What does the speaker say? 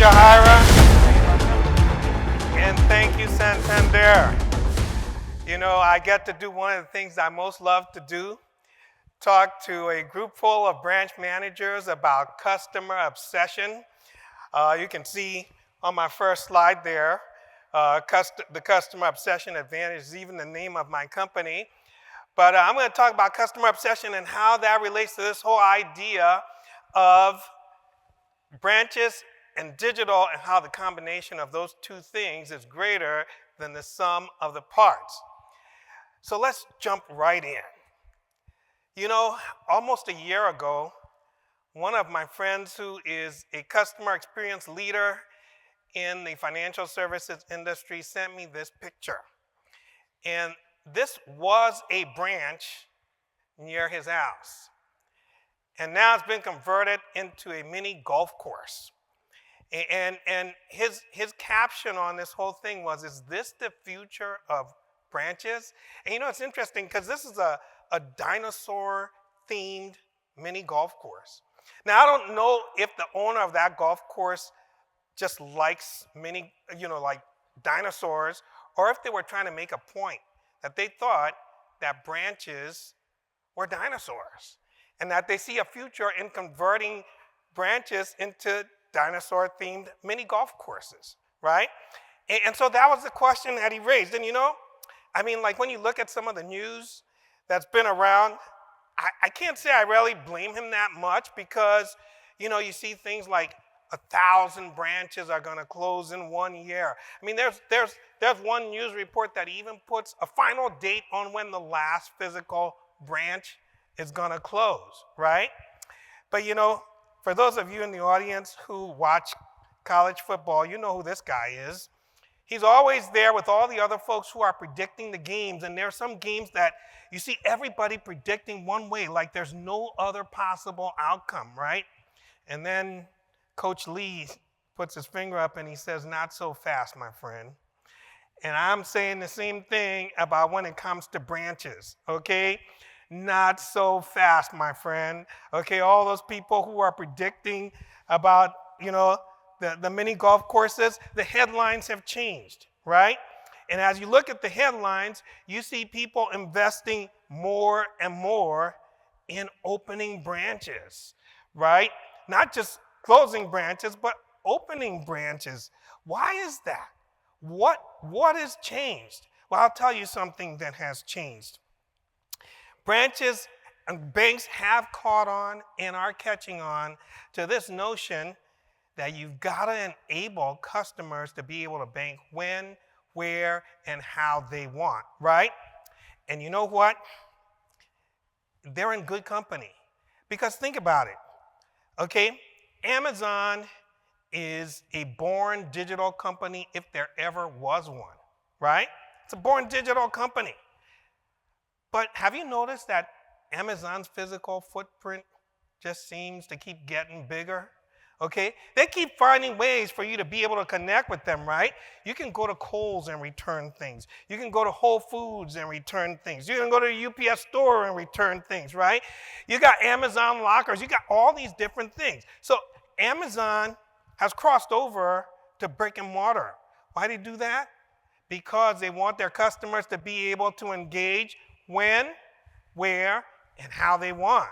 Jahaira. And thank you, Santander. You know, I get to do one of the things I most love to do, talk to a group full of branch managers about customer obsession. You can see on my first slide there, the Customer Obsession Advantage is even the name of my company. But I'm going to talk about customer obsession and how that relates to this whole idea of branches and digital, and how the combination of those two things is greater than the sum of the parts. So let's jump right in. You know, almost a year ago, one of my friends who is a customer experience leader in the financial services industry sent me this picture. And this was a branch near his house. And now it's been converted into a mini golf course. And his caption on this whole thing was, "Is this the future of branches?" And you know, it's interesting because this is a dinosaur-themed mini golf course. Now, I don't know if the owner of that golf course just likes like dinosaurs, or if they were trying to make a point that they thought that branches were dinosaurs, and that they see a future in converting branches into dinosaur-themed mini golf courses, right? And so that was the question that he raised. And you know, I mean, like when you look at some of the news that's been around, I can't say I really blame him that much, because, you know, you see things like 1,000 branches are going to close in 1 year. I mean, there's one news report that even puts a final date on when the last physical branch is going to close, right? But you know, for those of you in the audience who watch college football, you know who this guy is. He's always there with all the other folks who are predicting the games, and there are some games that you see everybody predicting one way, like there's no other possible outcome, right? And then Coach Lee puts his finger up and he says, "Not so fast, my friend." And I'm saying the same thing about when it comes to branches, okay? Not so fast, my friend. Okay, all those people who are predicting about, you know, the mini golf courses, the headlines have changed, right? And as you look at the headlines, you see people investing more and more in opening branches, right? Not just closing branches, but opening branches. Why is that? What has changed? Well, I'll tell you something that has changed. Branches and banks have caught on and are catching on to this notion that you've got to enable customers to be able to bank when, where, and how they want, right? And you know what? They're in good company. Because think about it, okay? Amazon is a born digital company, if there ever was one, right? It's a born digital company. But have you noticed that Amazon's physical footprint just seems to keep getting bigger? Okay? They keep finding ways for you to be able to connect with them, right? You can go to Kohl's and return things. You can go to Whole Foods and return things. You can go to the UPS store and return things, right? You got Amazon lockers. You got all these different things. So Amazon has crossed over to brick and mortar. Why do they do that? Because they want their customers to be able to engage when, where, and how they want.